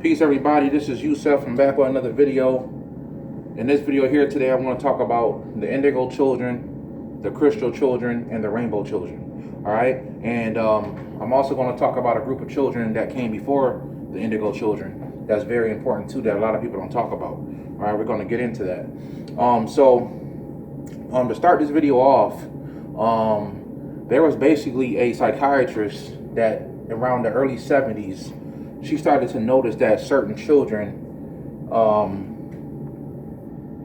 Peace, everybody. This is Yusef. I'm back with another video. In this video here today, I want to talk about the indigo children, the crystal children, and the rainbow children. All right, and I'm also going to talk about a group of children that came before the indigo children. That's very important too, that a lot of people don't talk about. All right, we're going to get into that. To start this video off, there was basically a psychiatrist that around the early 70s, she started to notice that certain children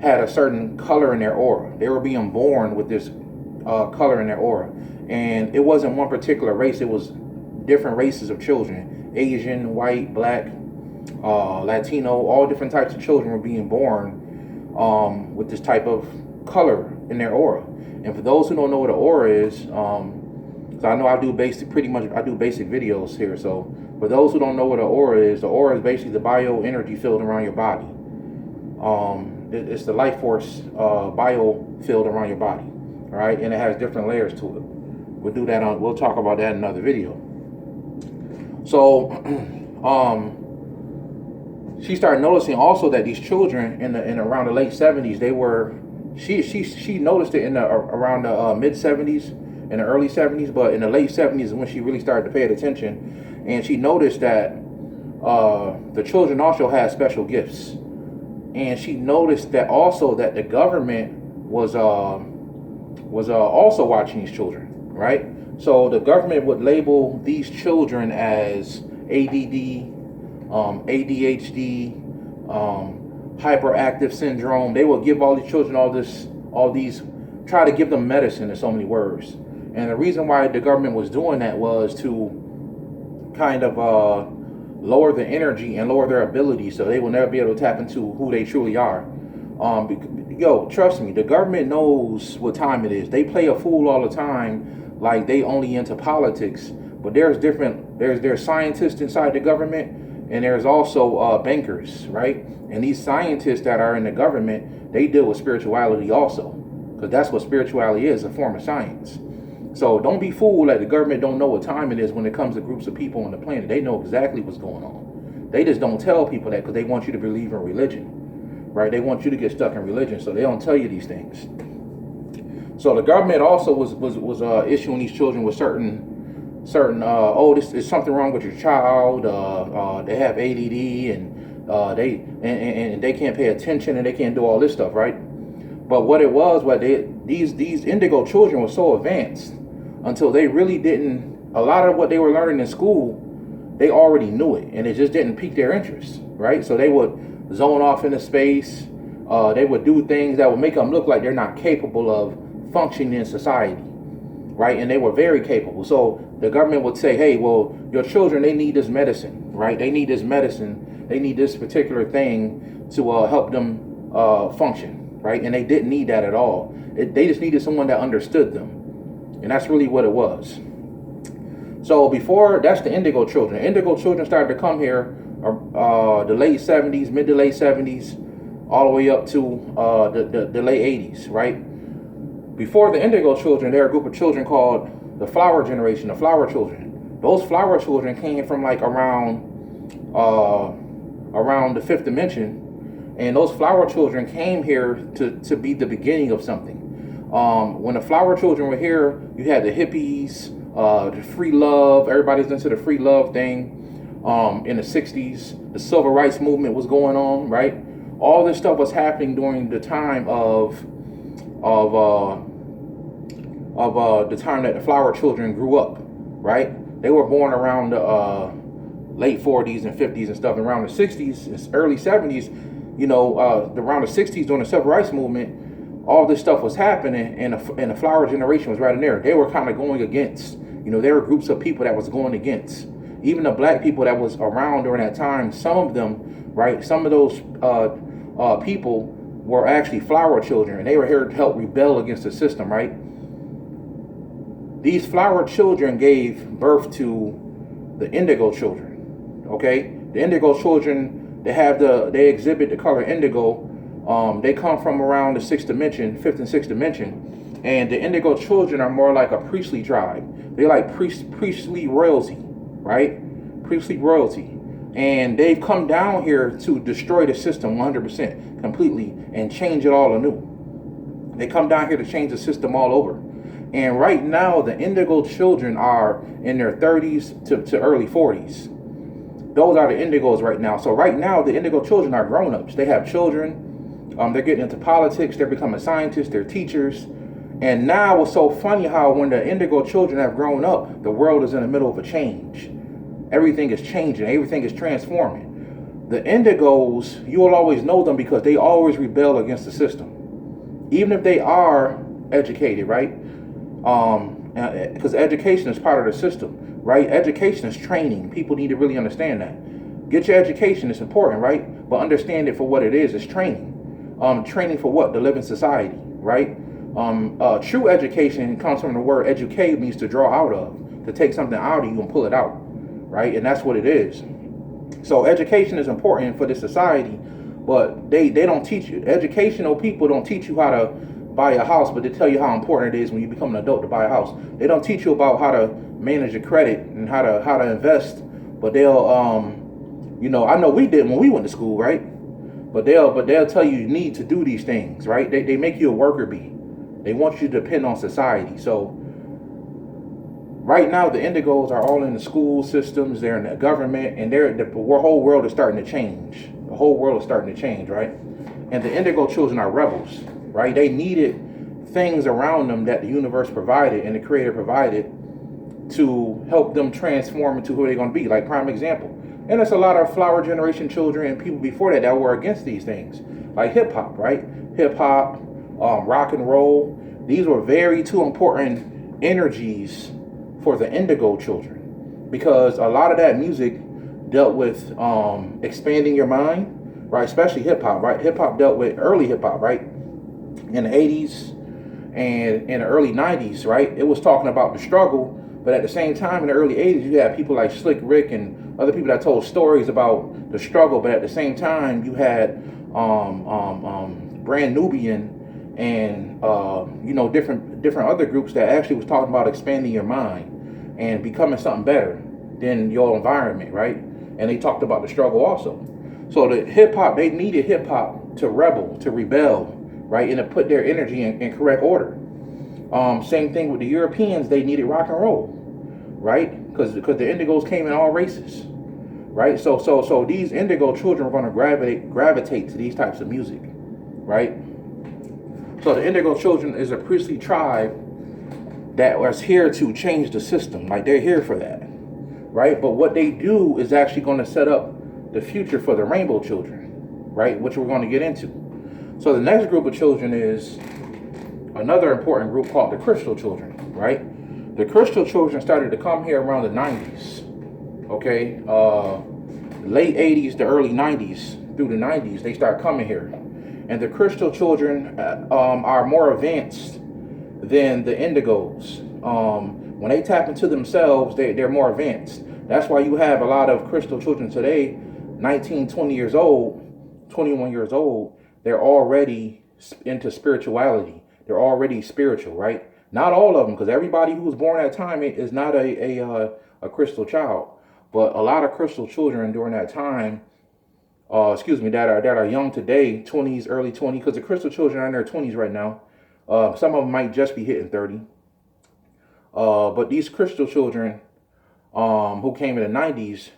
had a certain color in their aura. They were being born with this color in their aura. And it wasn't one particular race, it was different races of children. Asian, white, black, Latino, all different types of children were being born with this type of color in their aura. And for those who don't know what an aura is, so I know I do basic videos here. So for those who don't know what an aura is, the aura is basically the bioenergy field around your body. It's the life force bio field around your body, all right? And it has different layers to it. We'll talk about that in another video. So she started noticing also that these children in around the late 70s, she noticed it around the mid 70s and the early 70s, but in the late 70s is when she really started to pay attention, and she noticed that the children also had special gifts, and she noticed that also that the government was also watching these children, right? So the government would label these children as ADD, ADHD, hyperactive syndrome. They would give all these children try to give them medicine in so many words. And the reason why the government was doing that was to kind of lower the energy and lower their ability, so they will never be able to tap into who they truly are. Trust me, the government knows what time it is. They play a fool all the time, like they only into politics. But there's scientists inside the government, and there's also bankers, right? And these scientists that are in the government, they deal with spirituality also, because that's what spirituality is, a form of science. So don't be fooled that the government don't know what time it is when it comes to groups of people on the planet. They know exactly what's going on. They just don't tell people that because they want you to believe in religion, right? They want you to get stuck in religion, so they don't tell you these things. So the government also was issuing these children with certain this is something wrong with your child. They have ADD and they can't pay attention and they can't do all this stuff, right? But what it was, these indigo children were so advanced until they really didn't. A lot of what they were learning in school, they already knew it, and it just didn't pique their interest, right? So they would zone off into space. They would do things that would make them look like they're not capable of functioning in society, right? And they were very capable. So the government would say, hey, well, your children, they need this medicine, right? They need this medicine. They need this particular thing to help them function, right? And they didn't need that at all. They just needed someone that understood them. And that's really what it was. So that's the indigo children. Indigo children started to come here the late 70s, mid to late 70s, all the way up to the late 80s, right? Before the indigo children, there were a group of children called the flower generation, the flower children. Those flower children came from like around the fifth dimension, and those flower children came here to be the beginning of something. When the flower children were here, you had the hippies, the free love. Everybody's into the free love thing. In the 60s, the civil rights movement was going on, right? All this stuff was happening during the time of the time that the flower children grew up, right? They were born around the late 40s and 50s and stuff. Around the 60s, early 70s, around the 60s during the civil rights movement, all this stuff was happening, and the flower generation was right in there. They were kind of going against, there were groups of people that was going against. Even the black people that was around during that time, some of them, right, some of those people were actually flower children, and they were here to help rebel against the system, right? These flower children gave birth to the indigo children, okay? The indigo children, they exhibit the color indigo. They come from around the fifth and sixth dimension, and the indigo children are more like a priestly tribe. They're like priestly royalty, right? Priestly royalty. And they've come down here to destroy the system 100% completely and change it all anew. They come down here to change the system all over. And right now, the Indigo children are in their 30s to early 40s. Those are the Indigos right now. So right now, the Indigo children are grown-ups. They have children. They're getting into politics. They're becoming scientists. They're teachers. And now it's so funny how when the Indigo children have grown up, the world is in the middle of a change. Everything is changing. Everything is transforming. The Indigos, you will always know them because they always rebel against the system. Even if they are educated, right? Because education is part of the system, right? Education is training. People need to really understand that. Get your education. It's important, right? But understand it for what it is. It's training. Training for what? To live in society, right? True education comes from the word educate, means to draw out of, to take something out of you and pull it out, right? And that's what it is. So education is important for this society, but they don't teach you. Educational people don't teach you how to buy a house, but they tell you how important it is when you become an adult to buy a house. They don't teach you about how to manage your credit and how to invest, but they'll I know we did when we went to school, right? But they'll tell you need to do these things, right? They make you a worker bee. They want you to depend on society. So right now, the Indigos are all in the school systems. They're in the government, and the whole world is starting to change. The whole world is starting to change, right? And the Indigo children are rebels, right? They needed things around them that the universe provided and the Creator provided to help them transform into who they're going to be. Like prime example, and it's a lot of flower generation children and people before that were against these things, like hip hop, right? Hip hop, rock and roll. These were two important energies for the Indigo children, because a lot of that music dealt with expanding your mind, right? Especially hip hop, right? Hip hop dealt with early hip hop, right? In the 80s and in the early 90s, right? It was talking about the struggle, but at the same time in the early 80s, you had people like Slick Rick and other people that told stories about the struggle, but at the same time, you had Brand Nubian and different other groups that actually was talking about expanding your mind and becoming something better than your environment, right? And they talked about the struggle also. So the hip hop, they needed hip hop to rebel, right? And to put their energy in correct order. Same thing with the Europeans, they needed rock and roll, right? Because the Indigos came in all races, right? So these Indigo children are going to gravitate to these types of music, right? So the Indigo children is a priestly tribe that was here to change the system. Like they're here for that, right? But what they do is actually going to set up the future for the Rainbow children, right? Which we're going to get into. So the next group of children is another important group called the Crystal children, right? The Crystal children started to come here around the 90s, okay? Late 80s to early 90s, through the 90s, they start coming here. And the Crystal children are more advanced than the Indigos. When they tap into themselves, they're more advanced. That's why you have a lot of Crystal children today, 19, 20 years old, 21 years old, they're already into spirituality. They're already spiritual, right? Not all of them, because everybody who was born at that time is not a crystal child. But a lot of crystal children during that time, that are young today, 20s, early 20s, because the crystal children are in their 20s right now. Some of them might just be hitting 30. But these crystal children who came in the 90s,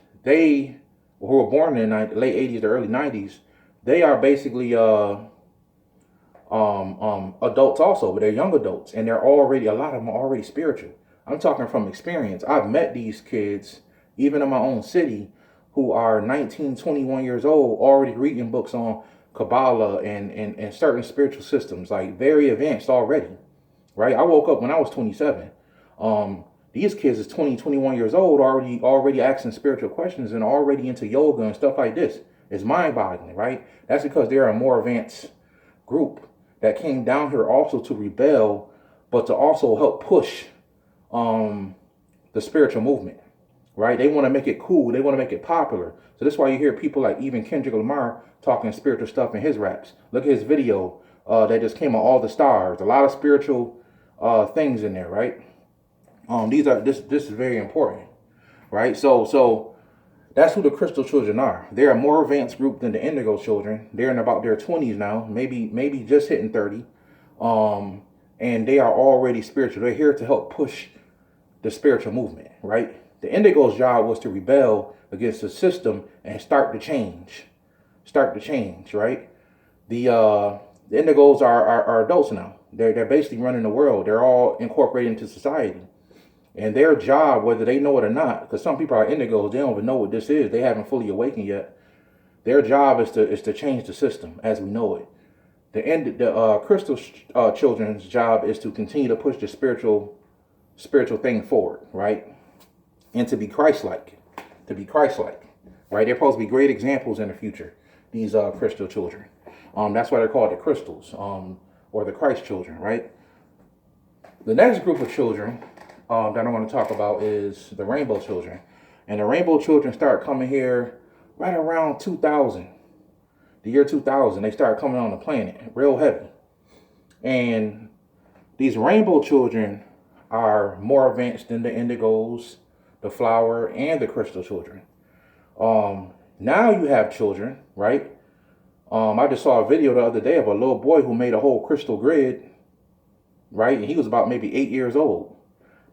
who were born in the late 80s to early 90s, they are basically adults also, but they're young adults, and a lot of them are already spiritual. I'm talking from experience. I've met these kids, even in my own city, who are 19, 21 years old, already reading books on Kabbalah and certain spiritual systems, like very advanced already, right? I woke up when I was 27. These kids is 20, 21 years old, already asking spiritual questions and already into yoga and stuff like this. It's mind-boggling, right? That's because they're a more advanced group that came down here also to rebel, but to also help push the spiritual movement, right? They want to make it cool. They want to make it popular. So that's why you hear people like even Kendrick Lamar talking spiritual stuff in his raps. Look at his video that just came on All the Stars. A lot of spiritual things in there, right? This is very important, right? So That's who the crystal children are. They're a more advanced group than the indigo children. They're in about their 20s now, maybe just hitting 30. Um, and they are already spiritual. They're here to help push the spiritual movement, right? The indigo's job was to rebel against the system and start to change. Start to change, right? The indigos are adults now. They're basically running the world. They're all incorporated into society. And their job, whether they know it or not, because some people are indigos, they don't even know what this is. They haven't fully awakened yet. Their job is to change the system as we know it. The crystal children's job is to continue to push the spiritual thing forward, right? And to be Christ-like, right? They're supposed to be great examples in the future. These crystal children. That's why they're called the crystals, or the Christ children, right? The next group of children that I want to talk about is the rainbow children. And the rainbow children start coming here right around 2000. The year 2000, they start coming on the planet real heavy. And these rainbow children are more advanced than the indigos, the flower, and the crystal children. Now you have children, right? I just saw a video the other day of a little boy who made a whole crystal grid, right? And he was about maybe 8 years old.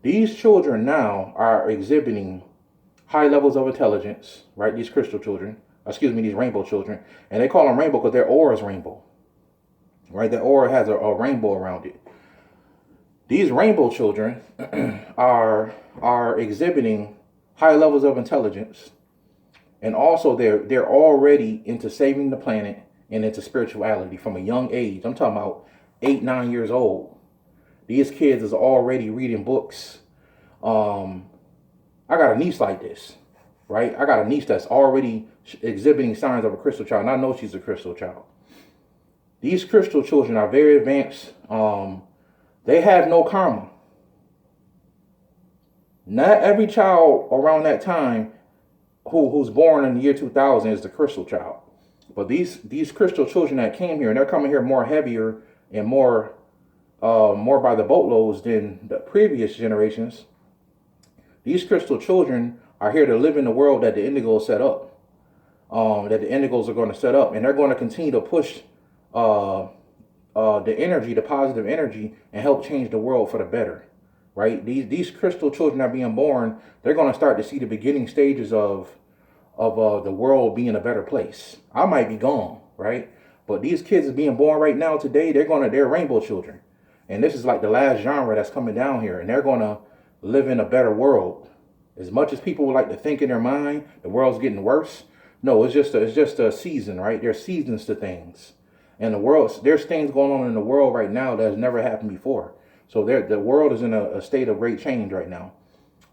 These children now are exhibiting high levels of intelligence, right? These crystal children, these rainbow children. And they call them rainbow because their aura is rainbow, right? Their aura has a rainbow around it. These rainbow children are exhibiting high levels of intelligence. And also they're already into saving the planet and into spirituality from a young age. I'm talking about 8, 9 years old. These kids is already reading books. I got a niece like this, right? I got a niece that's already exhibiting signs of a crystal child, and I know she's a crystal child. These crystal children are very advanced. They have no karma. Not every child around that time who's born in the year 2000 is the crystal child. But these crystal children that came here, and they're coming here more heavier and more by the boatloads than the previous generations. These crystal children are here to live in the world that the indigos set up, that the indigos are going to set up, and they're going to continue to push the energy, the positive energy, and help change the world for the better, right? These crystal children are being born. They're going to start to see the beginning stages of the world being a better place. I might be gone, right? But these kids are being born right now today. They're rainbow children. And this is like the last genre that's coming down here. And they're going to live in a better world. As much as people would like to think in their mind, the world's getting worse. No, it's just a season, right? There's seasons to things. And there's things going on in the world right now that has never happened before. So the world is in a state of great change right now.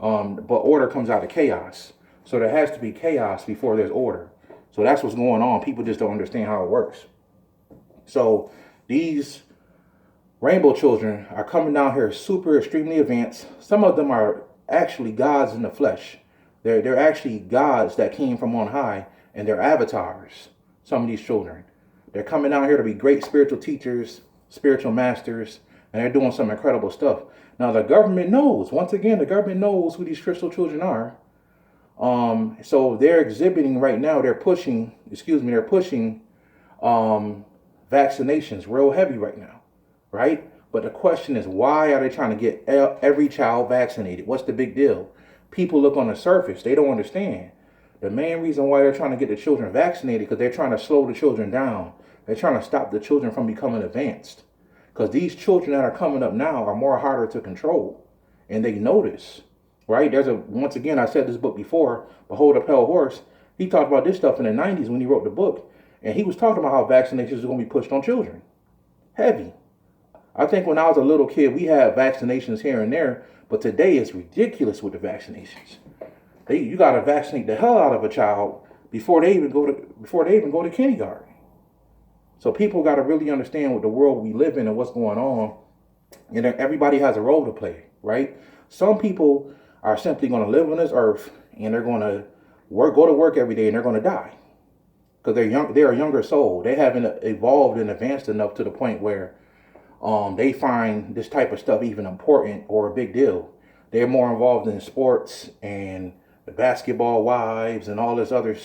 But order comes out of chaos. So there has to be chaos before there's order. So that's what's going on. People just don't understand how it works. So these rainbow children are coming down here super extremely advanced. Some of them are actually gods in the flesh. They're actually gods that came from on high, and they're avatars. Some of these children. They're coming down here to be great spiritual teachers, spiritual masters, and they're doing some incredible stuff. Now the government knows, once again, the government knows who these crystal children are. So they're exhibiting right now, they're pushing vaccinations real heavy right now, right? But the question is, why are they trying to get every child vaccinated? What's the big deal? People look on the surface, they don't understand. The main reason why they're trying to get the children vaccinated because they're trying to slow the children down. They're trying to stop the children from becoming advanced. Because these children that are coming up now are more harder to control. And they notice, right? Once again, I said this book before, Behold a Pale Horse. He talked about this stuff in the 90s when he wrote the book. And he was talking about how vaccinations are going to be pushed on children. Heavy. I think when I was a little kid, we had vaccinations here and there. But today it's ridiculous with the vaccinations. You got to vaccinate the hell out of a child before they even go to kindergarten. So people got to really understand what the world we live in and what's going on. And everybody has a role to play, right? Some people are simply going to live on this earth and they're going to go to work every day and they're going to die because they're a younger soul. They haven't evolved and advanced enough to the point where they find this type of stuff even important or a big deal. They're more involved in sports and the basketball wives and all this other,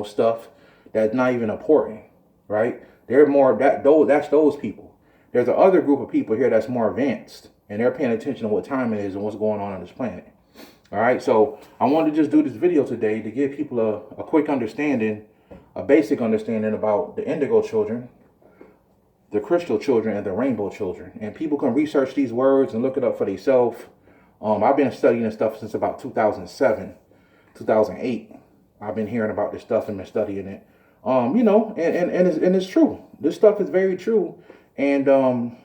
stuff that's not even important, right? They're more that's those people. There's a other group of people here that's more advanced, and they're paying attention to what time it is and what's going on this planet. All right, so I wanted to just do this video today to give people a quick understanding, a basic understanding about the indigo children, the crystal children, and the rainbow children. And people can research these words and look it up for themselves. I've been studying this stuff since about 2007, 2008. I've been hearing about this stuff and been studying it. And it's true. This stuff is very true. And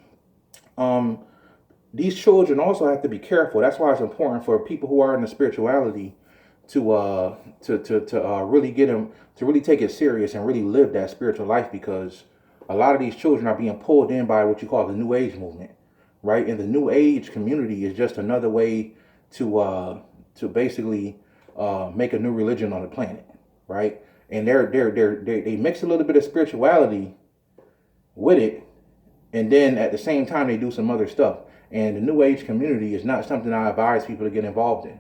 these children also have to be careful. That's why it's important for people who are in the spirituality to really get them to really take it serious and really live that spiritual life, because a lot of these children are being pulled in by what you call the New Age movement, right? And the New Age community is just another way to basically make a new religion on the planet, right? And they mix a little bit of spirituality with it, and then at the same time they do some other stuff. And the New Age community is not something I advise people to get involved in.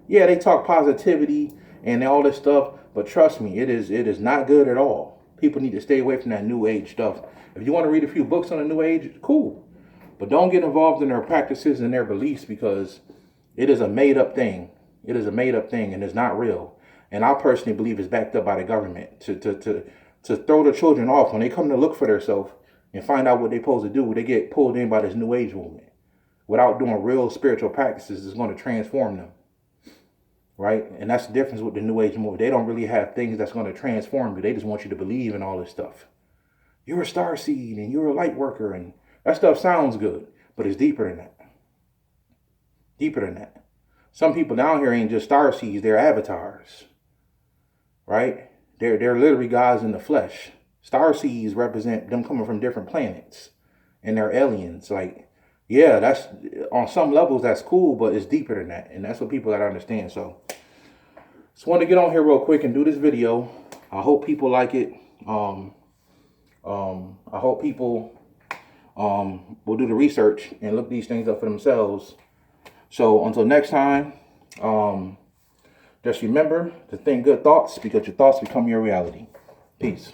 Yeah, they talk positivity and all this stuff, but trust me, it is not good at all. People need to stay away from that New Age stuff. If you want to read a few books on the New Age, cool. But don't get involved in their practices and their beliefs, because it is a made-up thing. It is a made-up thing, and it's not real. And I personally believe it's backed up by the government to throw the children off. When they come to look for themselves and find out what they're supposed to do, they get pulled in by this New Age movement. Without doing real spiritual practices, is going to transform them, right? And that's the difference with the New Age movement. They don't really have things that's going to transform you. They just want you to believe in all this stuff. You're a star seed and you're a light worker, and that stuff sounds good, but it's deeper than that. Deeper than that. Some people down here ain't just star seeds; they're avatars, right? They're literally gods in the flesh. Star seeds represent them coming from different planets, and they're aliens, like. Yeah, that's on some levels that's cool, but it's deeper than that, and that's what people gotta understand. So, just want to get on here real quick and do this video. I hope people like it. I hope people will do the research and look these things up for themselves. So until next time, just remember to think good thoughts, because your thoughts become your reality. Peace.